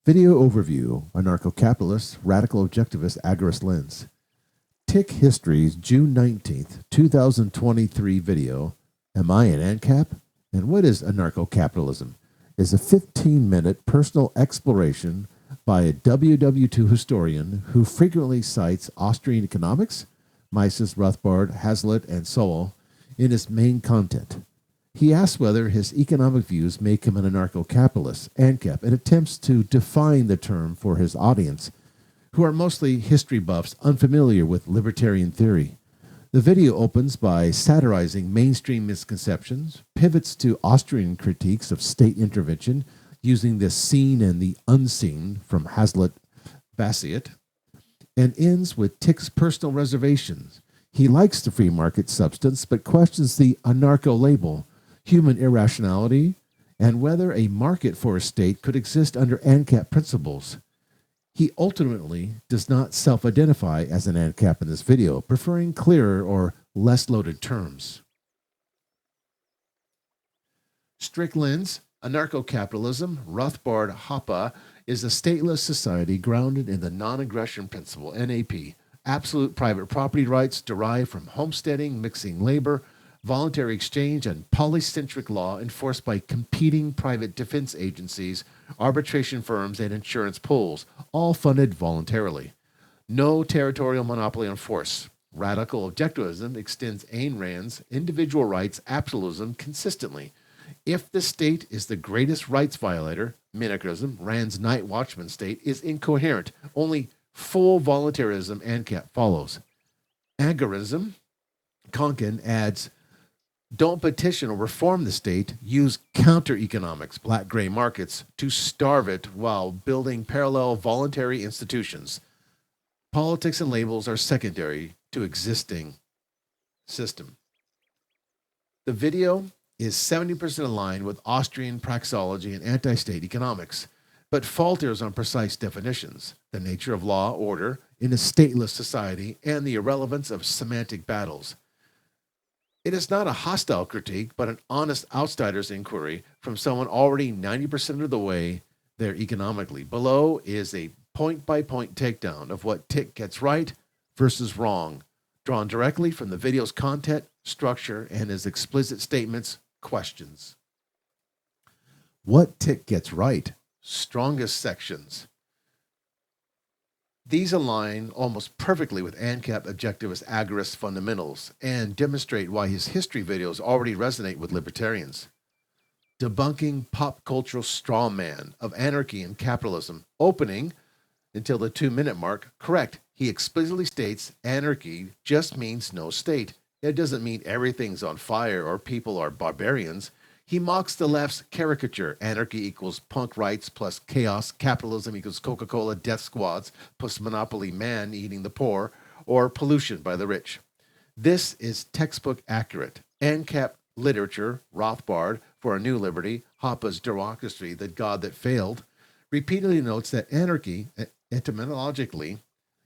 Video overview, Anarcho Capitalist, Radical Objectivist, Agorist Lens. TIKhistory's June 19th, 2023 video, Am I an Ancap? And What is Anarcho Capitalism? Is a 15-minute personal exploration by a WW2 historian who frequently cites Austrian economics, Mises, Rothbard, Hazlitt, and Sowell in his main content. He asks whether his economic views make him an anarcho-capitalist, Ancap, and attempts to define the term for his audience, who are mostly history buffs unfamiliar with libertarian theory. The video opens by satirizing mainstream misconceptions, pivots to Austrian critiques of state intervention using the seen and the unseen from Hazlitt, Bastiat, and ends with TIK's personal reservations. He likes the free market substance, but questions the anarcho label, human irrationality, and whether a market for a state could exist under Ancap principles. He ultimately does not self-identify as an Ancap in this video, preferring clearer or less loaded terms. Strict lens, anarcho-capitalism, Rothbard Hoppe, is a stateless society grounded in the non-aggression principle, NAP, absolute private property rights derived from homesteading, mixing labor, voluntary exchange, and polycentric law enforced by competing private defense agencies, arbitration firms, and insurance pools, all funded voluntarily. No territorial monopoly on force. Radical objectivism extends Ayn Rand's individual rights absolutism consistently. If the state is the greatest rights violator, minarchism, Rand's night watchman state, is incoherent. Only full voluntarism, Ancap, follows. Agorism, Konkin adds, don't petition or reform the state, use counter-economics, black-gray markets, to starve it while building parallel voluntary institutions. Politics and labels are secondary to existing system. The video is 70% aligned with Austrian praxeology and anti-state economics, but falters on precise definitions, the nature of law, order, in a stateless society, and the irrelevance of semantic battles. It is not a hostile critique, but an honest outsider's inquiry from someone already 90% of the way there economically. Below is a point-by-point takedown of what TIK gets right versus wrong, drawn directly from the video's content, structure, and his explicit statements, questions. What TIK gets right? Strongest sections. These align almost perfectly with Ancap objectivist agorist fundamentals and demonstrate why his history videos already resonate with libertarians. Debunking pop cultural straw man of anarchy and capitalism, opening until the 2-minute mark. Correct, he explicitly states anarchy just means no state. It doesn't mean everything's on fire or people are barbarians. He mocks the left's caricature. Anarchy equals punk rights plus chaos. Capitalism equals Coca-Cola death squads plus monopoly man eating the poor or pollution by the rich. This is textbook accurate. Ancap literature, Rothbard, For a New Liberty, Hoppe's Democracy, The God That Failed, repeatedly notes that anarchy, etymologically,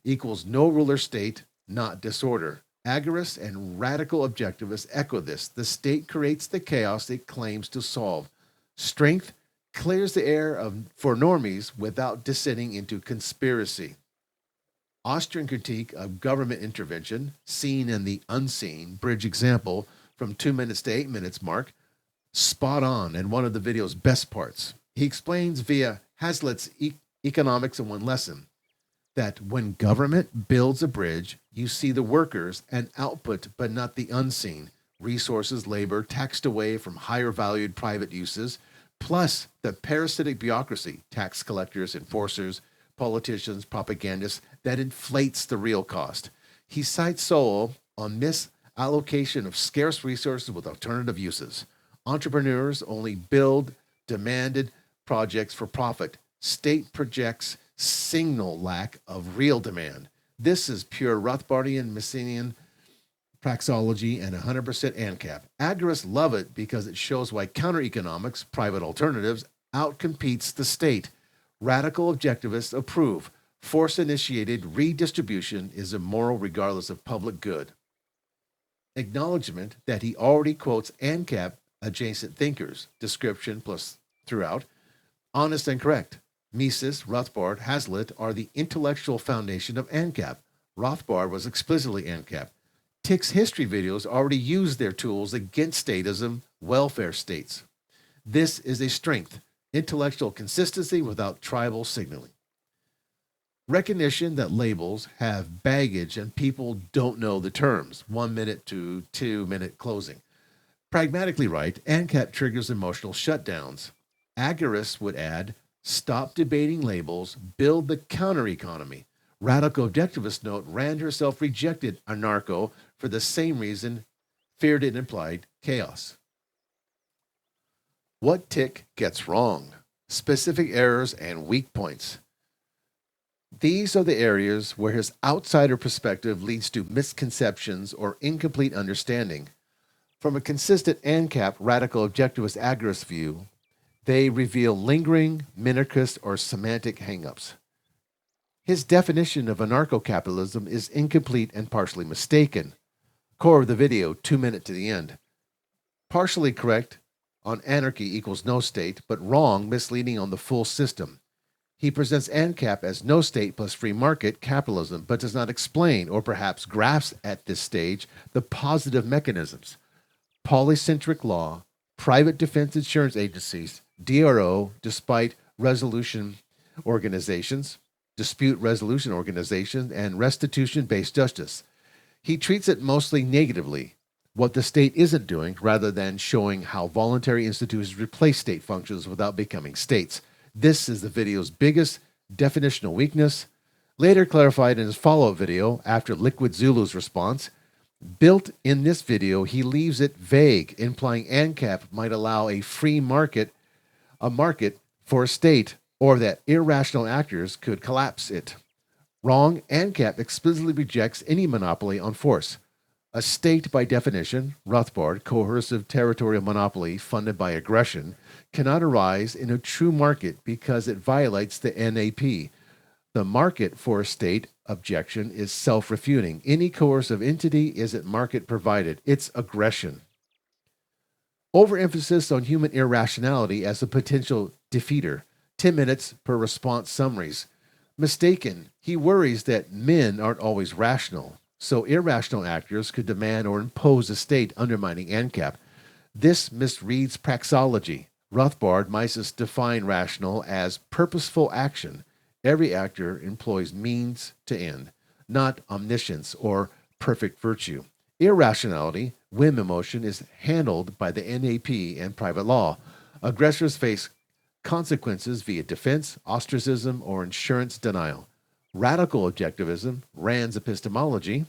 equals no ruler state, not disorder. Agorists and radical objectivists echo this. The state creates the chaos it claims to solve. Strength clears the air for normies without descending into conspiracy. Austrian critique of government intervention, seen and the unseen, bridge example from 2 minutes to 8 minutes mark, spot on and one of the video's best parts. He explains via Hazlitt's Economics in One Lesson that when government builds a bridge, you see the workers and output, but not the unseen. Resources, labor, taxed away from higher valued private uses, plus the parasitic bureaucracy, tax collectors, enforcers, politicians, propagandists, that inflates the real cost. He cites Sowell on misallocation of scarce resources with alternative uses. Entrepreneurs only build demanded projects for profit. State projects signal lack of real demand. This is pure Rothbardian, Messinian praxeology and 100% Ancap. Agorists love it because it shows why counter-economics, private alternatives, outcompetes the state. Radical objectivists approve. Force-initiated redistribution is immoral regardless of public good. Acknowledgement that he already quotes Ancap adjacent thinkers, description plus throughout, honest and correct. Mises, Rothbard, Hazlitt are the intellectual foundation of Ancap. Rothbard was explicitly Ancap. TIK's history videos already use their tools against statism, welfare states. This is a strength, intellectual consistency without tribal signaling. Recognition that labels have baggage and people don't know the terms, 1 minute to 2 minute closing. Pragmatically right, Ancap triggers emotional shutdowns. Agorists would add, stop debating labels, build the counter-economy. Radical objectivist note, Rand herself rejected anarcho for the same reason, feared it implied chaos. What TIK gets wrong? Specific errors and weak points. These are the areas where his outsider perspective leads to misconceptions or incomplete understanding. From a consistent Ancap radical objectivist agorist view, they reveal lingering, minarchist, or semantic hangups. His definition of anarcho capitalism is incomplete and partially mistaken. Core of the video, 2 minutes to the end. Partially correct on anarchy equals no state, but wrong, misleading on the full system. He presents Ancap as no state plus free market capitalism, but does not explain, or perhaps grasp at this stage, the positive mechanisms. Polycentric law, private defense insurance agencies, DRO, dispute resolution organizations, and restitution-based justice. He treats it mostly negatively, what the state isn't doing, rather than showing how voluntary institutions replace state functions without becoming states. This is the video's biggest definitional weakness, later clarified in his follow-up video after LiquidZulu's response. Built in this video, he leaves it vague, implying Ancap might allow a free market, for a state, or that irrational actors could collapse it. Wrong, Ancap explicitly rejects any monopoly on force. A state, by definition, Rothbard, coercive territorial monopoly funded by aggression, cannot arise in a true market because it violates the NAP. The market for a state objection is self-refuting. Any coercive entity isn't market provided. It's aggression. Overemphasis on human irrationality as a potential defeater. 10 minutes per response summaries. Mistaken. He worries that men aren't always rational, so irrational actors could demand or impose a state, undermining Ancap. This misreads praxeology. Rothbard, Mises define rational as purposeful action. Every actor employs means to end, not omniscience or perfect virtue. Irrationality, whim emotion, is handled by the NAP and private law. Aggressors face consequences via defense, ostracism, or insurance denial. Radical objectivism, Rand's epistemology,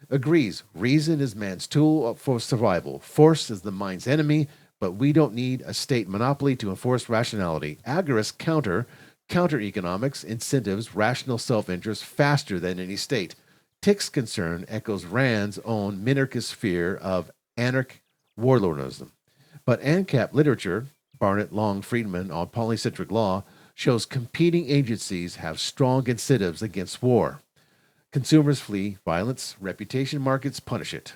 agrees reason is man's tool for survival. Force is the mind's enemy, but we don't need a state monopoly to enforce rationality. Agorists counter economics, incentives, rational self-interest faster than any state. TIK's concern echoes Rand's own minarchist fear of anarchic warlordism. But Ancap literature, Barnett, Long, Friedman on polycentric law, shows competing agencies have strong incentives against war. Consumers flee violence, reputation markets punish it.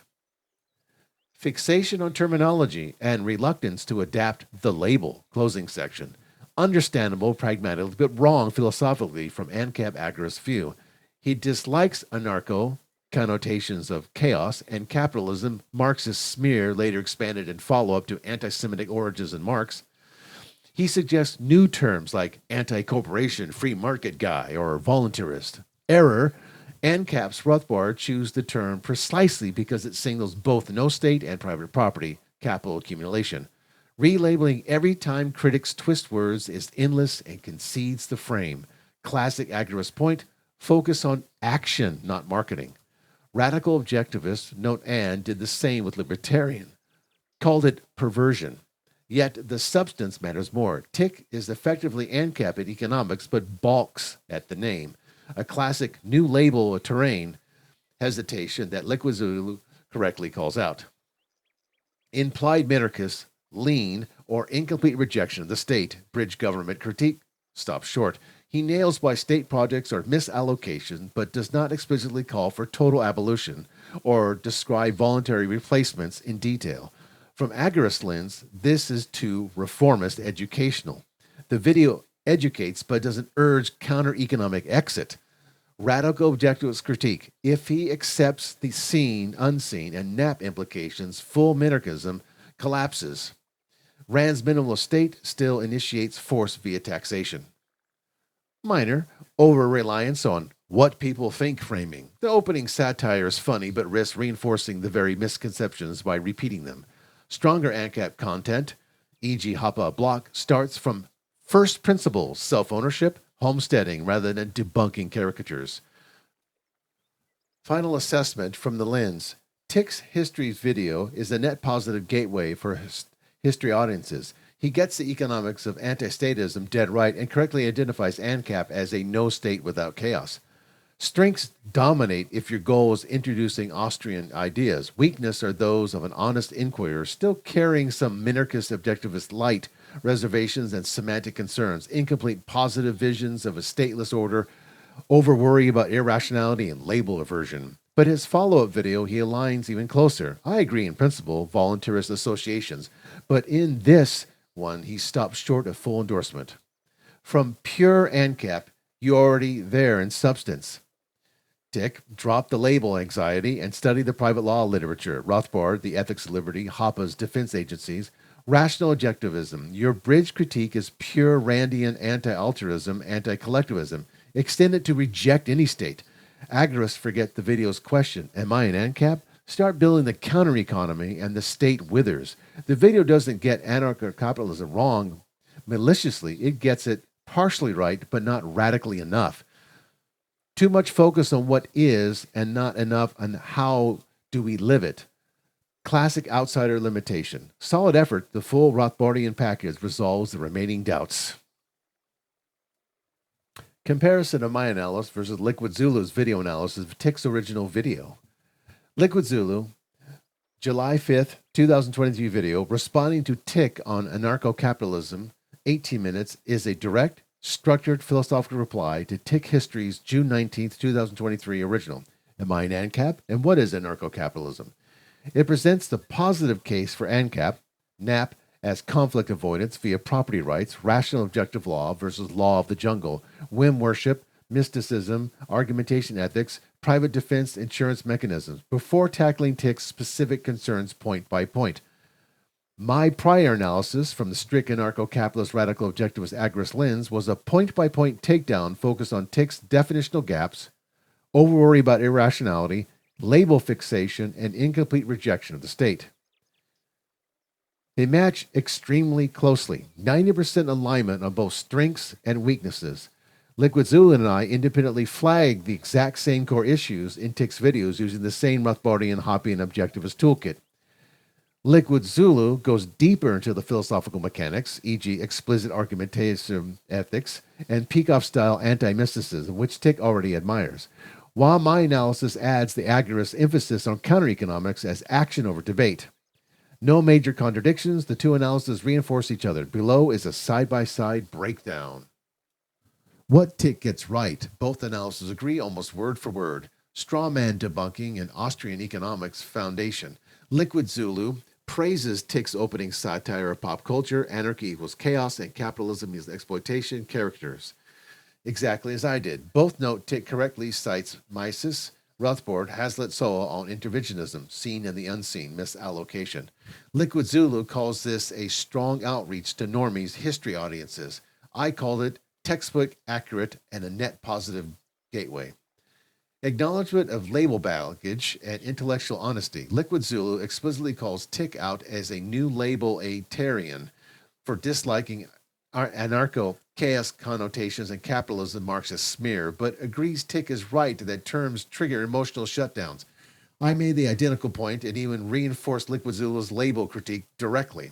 Fixation on terminology and reluctance to adapt the label, closing section. Understandable pragmatically, but wrong philosophically from Ancap agorist view. He dislikes anarcho, connotations of chaos, and capitalism, Marxist smear later expanded in follow-up to anti-Semitic origins in Marx. He suggests new terms like anti-corporation, free market guy, or voluntarist. Error. Ancap's Rothbard choose the term precisely because it signals both no state and private property, capital accumulation. Relabeling every time critics twist words is endless and concedes the frame. Classic agorist point, focus on action, not marketing. Radical objectivists, note Ann, did the same with libertarian. Called it perversion. Yet the substance matters more. TIK is effectively Ancap at economics, but balks at the name. A classic new label of terrain hesitation that LiquidZulu correctly calls out. Implied minarchist, lean, or incomplete rejection of the state, bridge government critique, stops short. He nails why state projects are misallocation, but does not explicitly call for total abolition or describe voluntary replacements in detail. From agorist lens, this is too reformist educational. The video educates but doesn't urge counter-economic exit. Radical objectivist critique. If he accepts the seen, unseen, and NAP implications, full minarchism collapses. Rand's minimalist state still initiates force via taxation. Minor, over-reliance on what people think framing. The opening satire is funny but risks reinforcing the very misconceptions by repeating them. Stronger Ancap content, e.g. Hoppa Block, starts from first principles, self-ownership, homesteading, rather than debunking caricatures. Final assessment from the lens. TIKhistory's video is a net positive gateway for history audiences. He gets the economics of anti-statism dead right and correctly identifies Ancap as a no state without chaos. Strengths dominate if your goal is introducing Austrian ideas. Weakness are those of an honest inquirer still carrying some minarchist objectivist light, reservations, and semantic concerns, incomplete positive visions of a stateless order, over worry about irrationality and label aversion. But his follow-up video, he aligns even closer. I agree in principle, voluntarist associations, but in this one, he stops short of full endorsement. From pure Ancap, you're already there in substance. TIK, drop the label anxiety and study the private law literature. Rothbard, The Ethics of Liberty, Hoppa's Defense Agencies. Rational objectivism. Your bridge critique is pure Randian anti-altruism, anti-collectivism. Extend it to reject any state. Agorists forget the video's question, am I an Ancap? Start building the counter-economy and the state withers. The video doesn't get anarcho capitalism wrong maliciously. It gets it partially right, but not radically enough. Too much focus on what is and not enough on how do we live it. Classic outsider limitation. Solid effort, the full Rothbardian package resolves the remaining doubts. Comparison of my analysis versus LiquidZulu's video analysis of TIK's original video. LiquidZulu, July 5th, 2023 video, responding to TIK on anarcho capitalism, 18 minutes, is a direct, structured philosophical reply to TIKhistory's June 19th, 2023 original. Am I an Ancap? And what is anarcho-capitalism? It presents the positive case for Ancap, NAP, as conflict avoidance via property rights, rational objective law versus law of the jungle, whim worship, mysticism, argumentation ethics, private defense, insurance mechanisms, before tackling TIK's specific concerns point by point. My prior analysis from the strict anarcho-capitalist radical objectivist agorist lens was a point-by-point takedown focused on TIK's definitional gaps, over-worry about irrationality, label fixation, and incomplete rejection of the state. They match extremely closely, 90% alignment on both strengths and weaknesses. LiquidZulu and I independently flagged the exact same core issues in TIK's videos using the same Rothbardian Hoppian objectivist toolkit. LiquidZulu goes deeper into the philosophical mechanics, e.g. explicit argumentation ethics, and Peikoff-style anti-mysticism, which TIK already admires, while my analysis adds the agorist emphasis on counter-economics as action over debate. No major contradictions, the two analyses reinforce each other. Below is a side-by-side breakdown. What TIK gets right, both analyses agree almost word for word. Strawman debunking and Austrian economics foundation. LiquidZulu praises TIK's opening satire of pop culture, anarchy equals chaos, and capitalism is exploitation characters. Exactly as I did. Both note TIK correctly cites Mises, Rothbard, Hazlitt, Sowell on interventionism, seen and the unseen, misallocation. LiquidZulu calls this a strong outreach to normies history audiences. I called it textbook accurate and a net positive gateway. Acknowledgement of label baggage and intellectual honesty. LiquidZulu explicitly calls TIK out as a new label-atarian for disliking anarcho-chaos connotations and capitalism marks as smear, but agrees TIK is right that terms trigger emotional shutdowns. I made the identical point and even reinforced LiquidZulu's label critique directly.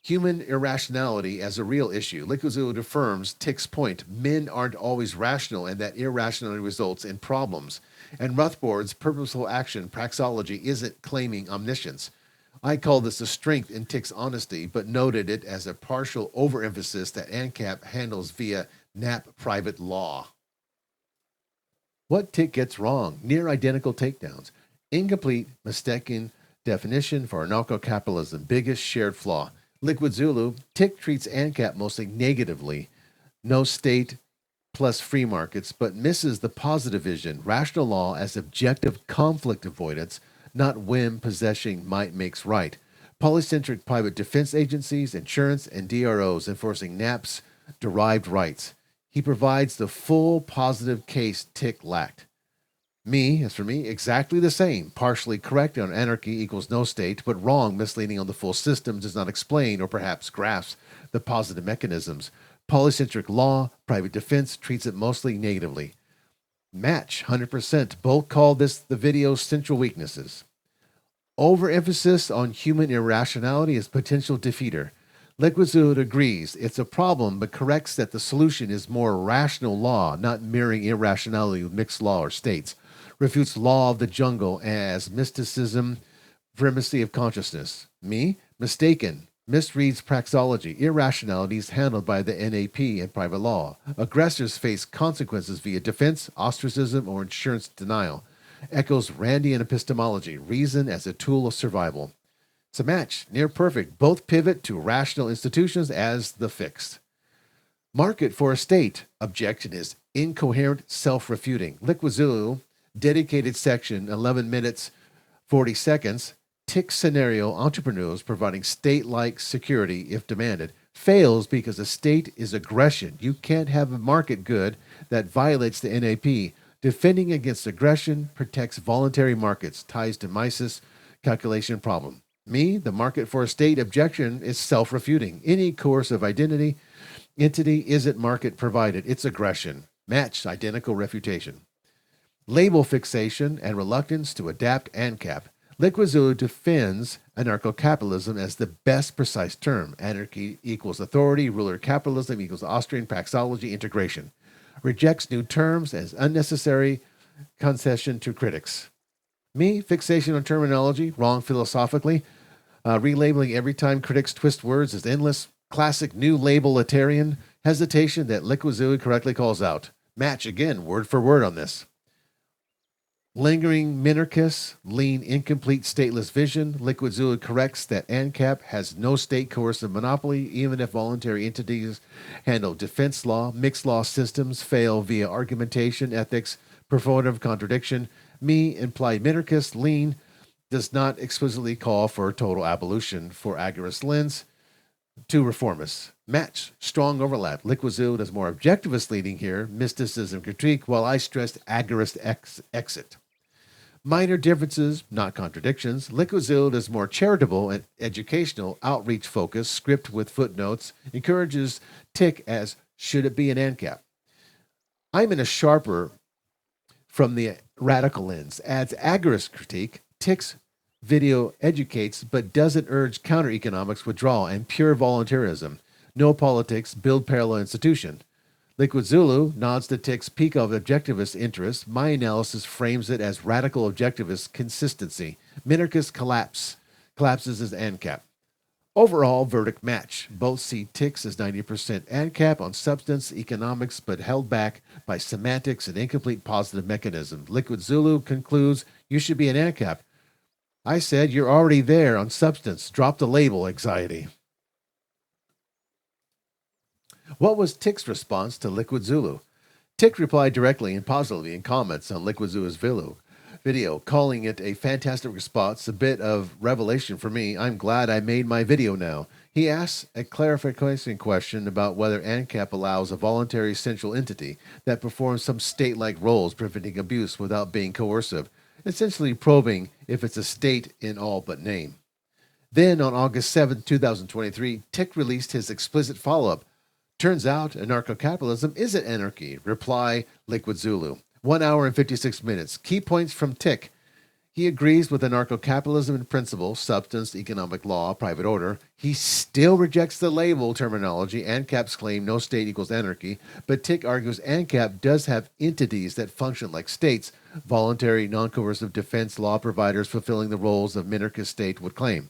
Human irrationality as a real issue. LiquidZulu affirms TIK's point. Men aren't always rational and that irrationality results in problems. And Rothbard's purposeful action praxeology isn't claiming omniscience. I call this a strength in TIK's honesty, but noted it as a partial overemphasis that Ancap handles via NAP private law. What TIK gets wrong? Near identical takedowns. Incomplete, mistaken definition for anarcho-capitalism. Biggest shared flaw. LiquidZulu, TIK treats Ancap mostly negatively. no state plus free markets, but misses the positive vision, rational law as objective conflict avoidance, not whim possessing might makes right. Polycentric private defense agencies, insurance, and DROs enforcing NAP's derived rights. He provides the full positive case TIK lacked. As for me, exactly the same. Partially correct on anarchy equals no state, but wrong, misleading on the full system, does not explain or perhaps grasp the positive mechanisms. Polycentric law, private defense treats it mostly negatively. Match, 100%. Both call this the video's central weaknesses. Overemphasis on human irrationality is potential defeater. LiquidZulu agrees it's a problem, but corrects that the solution is more rational law, not mirroring irrationality with mixed law or states. Refutes law of the jungle as mysticism, primacy of consciousness. Mistaken. Misreads praxeology. Irrationalities handled by the NAP and private law. Aggressors face consequences via defense, ostracism, or insurance denial. Echoes Randian epistemology. Reason as a tool of survival. It's a match. Near perfect. Both pivot to rational institutions as the fixed. Market for a state. Objection is incoherent, self-refuting. LiquidZulu, dedicated section, 11 minutes, 40 seconds. TIK scenario, entrepreneurs providing state-like security if demanded, fails because the state is aggression. You can't have a market good that violates the NAP. Defending against aggression protects voluntary markets, ties to Mises calculation problem. The market for a state objection is self-refuting. Any coercive entity isn't market provided. It's aggression. Match, identical refutation. Label fixation and reluctance to adapt Ancap. LiquidZulu defends anarcho capitalism as the best precise term. Anarchy equals authority, ruler capitalism equals Austrian praxeology integration. Rejects new terms as unnecessary concession to critics. Fixation on terminology, wrong philosophically. Relabeling every time critics twist words is endless. Classic new labelitarian hesitation that LiquidZulu correctly calls out. Match again, word for word on this. Lingering minarchist, lean, incomplete, stateless vision. LiquidZulu corrects that Ancap has no state coercive monopoly, even if voluntary entities handle defense law. Mixed law systems fail via argumentation, ethics, performative contradiction. Implied minarchist, lean, does not explicitly call for total abolition for agorist lens. To reformists. Match, strong overlap. LiquidZulu does more objectivist leading here, mysticism critique, while I stressed agorist exit. Minor differences, not contradictions. LiquidZulu is more charitable and educational, outreach focused, script with footnotes, encourages TIK as should it be an Ancap. I'm in a sharper from the radical lens, adds agorist critique. TIK's video educates but doesn't urge counter-economics withdrawal and pure voluntarism. No politics, build parallel institution. LiquidZulu nods to TIK's peak of objectivist interest. My analysis frames it as radical objectivist consistency. Minarchist collapses as Ancap. Overall, verdict match. Both see TIKs as 90% Ancap on substance, economics, but held back by semantics and incomplete positive mechanism. LiquidZulu concludes you should be an Ancap. I said you're already there on substance. Drop the label, anxiety. What was TIK's response to LiquidZulu? TIK replied directly and positively in comments on LiquidZulu's video, calling it a fantastic response, a bit of revelation for me. I'm glad I made my video now. He asks a clarification question about whether Ancap allows a voluntary central entity that performs some state-like roles, preventing abuse without being coercive, essentially probing if it's a state in all but name. Then on August 7, 2023, TIK released his explicit follow-up. Turns out anarcho capitalism isn't anarchy. Reply LiquidZulu. 1 hour and 56 minutes. Key points from TIK. He agrees with anarcho capitalism in principle, substance, economic law, private order. He still rejects the label terminology. Ancap's claim no state equals anarchy. But TIK argues Ancap does have entities that function like states, voluntary, non-coercive defense law providers fulfilling the roles of minarchist state would claim.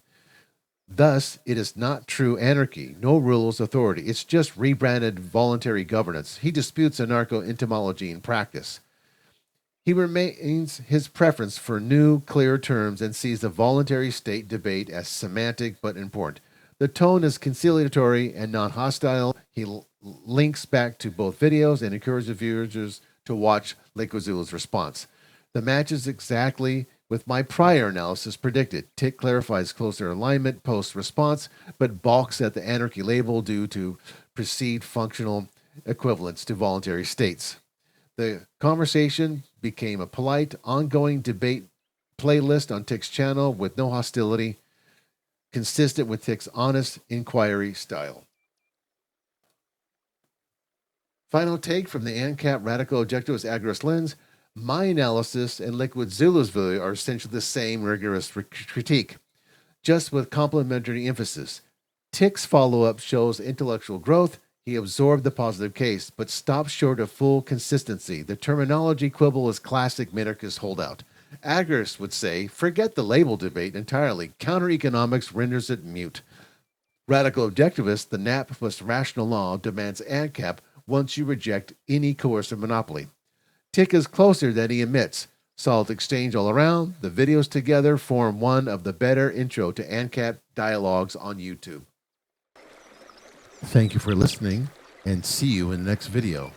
Thus, it is not true anarchy, no rules, authority. It's just rebranded voluntary governance. He disputes anarcho-entomology in practice. He remains his preference for new, clear terms and sees the voluntary state debate as semantic but important. The tone is conciliatory and non-hostile. He links back to both videos and encourages viewers to watch LiquidZulu's response. The matches exactly with my prior analysis predicted. TIK clarifies closer alignment post-response, but balks at the anarchy label due to perceived functional equivalence to voluntary states. The conversation became a polite, ongoing debate playlist on TIK's channel with no hostility, consistent with TIK's honest inquiry style. Final take from the Ancap radical objectivist agorist lens. My analysis and LiquidZulu's video are essentially the same rigorous critique, just with complementary emphasis. TIK's follow-up shows intellectual growth. He absorbed the positive case, but stopped short of full consistency. The terminology quibble is classic minarchist holdout. Agorists would say, forget the label debate entirely. Counter-economics renders it mute. Radical objectivist, the NAP plus rational law demands Ancap once you reject any coercive monopoly. TIK is closer than he admits. Solid exchange all around. The videos together form one of the better intro to Ancap dialogues on YouTube. Thank you for listening, and see you in the next video.